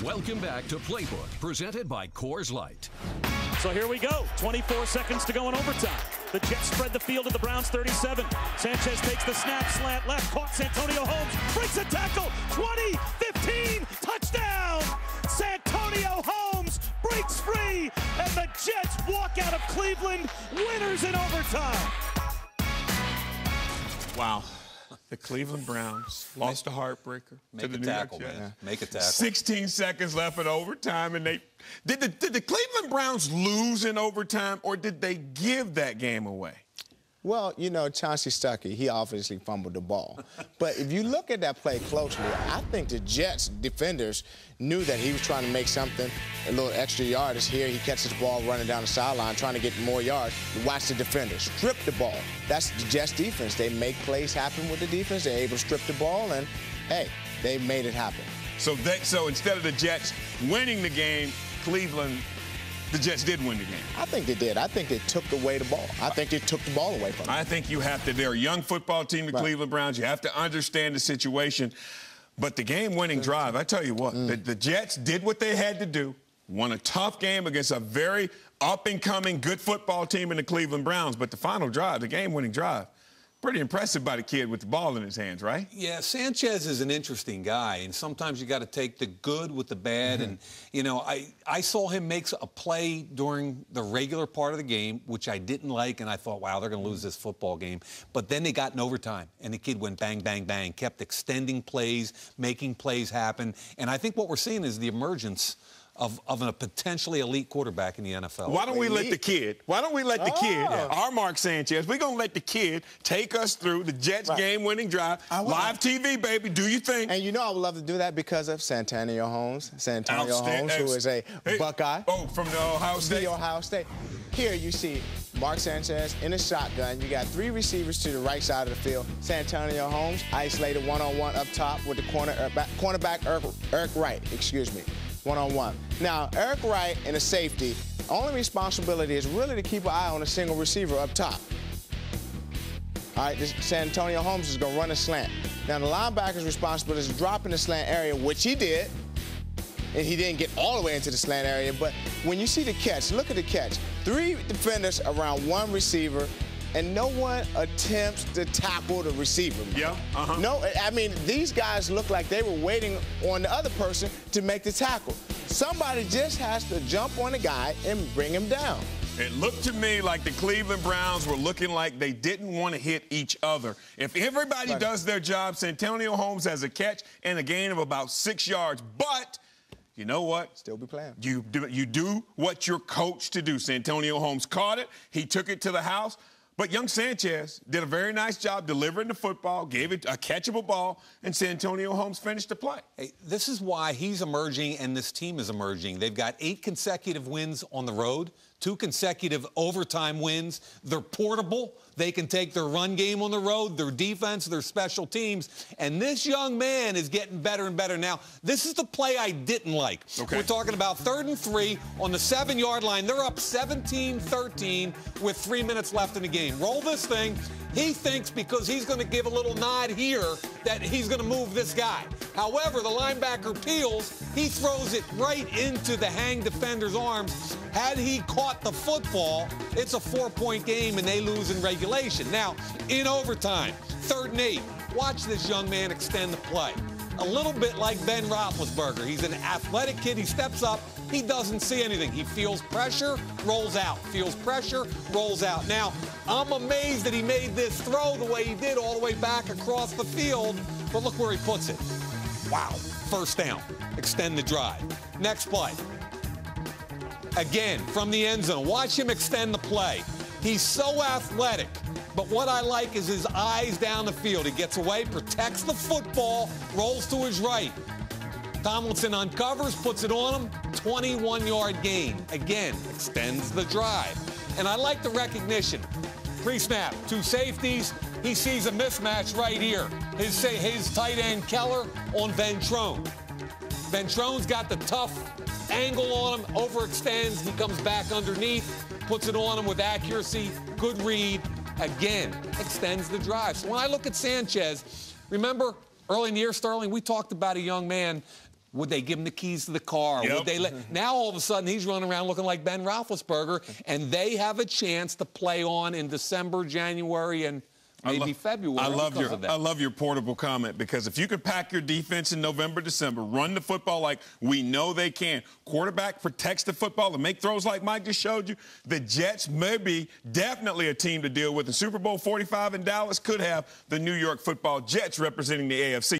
Welcome back to Playbook, presented by Coors Light. So here we go. 24 seconds to go in overtime. The Jets spread the field at the Browns 37. Sanchez takes the snap, slant left, caught Santonio Holmes, breaks a tackle, 20, 15, touchdown! Santonio Holmes breaks free, and the Jets walk out of Cleveland winners in overtime. Wow. The Cleveland Browns lost a heartbreaker to the New York Jets. Man. Make a tackle. 16 seconds left in overtime, and they did the Cleveland Browns lose in overtime, or did they give that game away? Well, you know, Chauncey Stuckey, he obviously fumbled the ball. But if you look at that play closely, I think the Jets defenders knew that he was trying to make something, a little extra yardage here. He catches the ball running down the sideline, trying to get more yards. Watch the defenders strip the ball. That's the Jets defense. They make plays happen with the defense. They're able to strip the ball, and, hey, they made it happen. So instead of the Jets winning the game, the Jets did win the game. I think they did. I think they took away the ball. I think they took the ball away from them. I think you have to. They're a young football team, the Cleveland Browns. You have to understand the situation. But the game-winning drive, I tell you what, the Jets did what they had to do, won a tough game against a very up-and-coming, good football team in the Cleveland Browns. But the final drive, the game-winning drive, pretty impressive by the kid with the ball in his hands, right? Yeah, Sanchez is an interesting guy, and sometimes you got to take the good with the bad. And, you know, I saw him make a play during the regular part of the game, which I didn't like, and I thought, wow, they're going to lose this football game. But then they got in overtime, and the kid went bang, bang, bang, kept extending plays, making plays happen. And I think what we're seeing is the emergence of a potentially elite quarterback in the NFL. Why don't we let the kid, our Mark Sanchez, we're going to let the kid take us through the Jets game-winning drive. Live TV, baby, do you think? And you know I would love to do that because of Santonio Holmes. Holmes, who is a Buckeye. Oh, from the Ohio State? The Ohio State. Here you see Mark Sanchez in a shotgun. You got three receivers to the right side of the field. Santonio Holmes isolated one-on-one up top with the cornerback Eric Wright, one-on-one. Now, Eric Wright and a safety, only responsibility is really to keep an eye on a single receiver up top. All right, Santonio Holmes is going to run a slant. Now, the linebacker's responsibility is dropping the slant area, which he did, and he didn't get all the way into the slant area. But when you see the catch, look at the catch. Three defenders around one receiver, and no one attempts to tackle the receiver. No, I mean, these guys look like they were waiting on the other person to make the tackle. Somebody just has to jump on the guy and bring him down. It looked to me like the Cleveland Browns were looking like they didn't want to hit each other. If everybody does their job, Santonio Holmes has a catch and a gain of about 6 yards. But you know what? Still be playing. You do what you're coached to do. Santonio Holmes caught it. He took it to the house. But young Sanchez did a very nice job delivering the football, gave it a catchable ball, and Santonio Holmes finished the play. Hey, this is why he's emerging and this team is emerging. They've got 8 consecutive wins on the road, 2 consecutive overtime wins. They're portable. They can take their run game on the road, their defense, their special teams. And this young man is getting better and better. Now, this is the play I didn't like. We're talking about 3rd and 3 on the 7-yard line. They're up 17-13 with 3 minutes left in the game. Roll this thing. He thinks because he's going to give a little nod here that he's going to move this guy. However, the linebacker peels. He throws it right into the hang defender's arms. Had he caught the football, it's a 4-point game, and they lose in regulation. Now, in overtime, 3rd and 8. Watch this young man extend the play. A little bit like Ben Roethlisberger. He's an athletic kid. He steps up. He doesn't see anything. He feels pressure, rolls out. Feels pressure, rolls out. Now, I'm amazed that he made this throw the way he did all the way back across the field, but look where he puts it. Wow. 1st down. Extend the drive. Next play. Again, from the end zone. Watch him extend the play. He's so athletic. But what I like is his eyes down the field. He gets away, protects the football, rolls to his right. Tomlinson uncovers, puts it on him, 21-yard gain. Again, extends the drive. And I like the recognition. Pre-snap, 2 safeties. He sees a mismatch right here. His tight end, Keller, on Ventrone. Ventrone's got the tough angle on him, overextends. He comes back underneath, puts it on him with accuracy, good read. Again, extends the drive. So when I look at Sanchez, remember early in the year, Sterling, we talked about a young man Would they give him the keys to the car? Yep. Would they now all of a sudden he's running around looking like Ben Roethlisberger, and they have a chance to play on in December, January, and maybe February. I love your portable comment, because if you could pack your defense in November, December, run the football like we know they can, quarterback protects the football and make throws like Mike just showed you, the Jets may be definitely a team to deal with. The Super Bowl 45 in Dallas could have the New York Football Jets representing the AFC.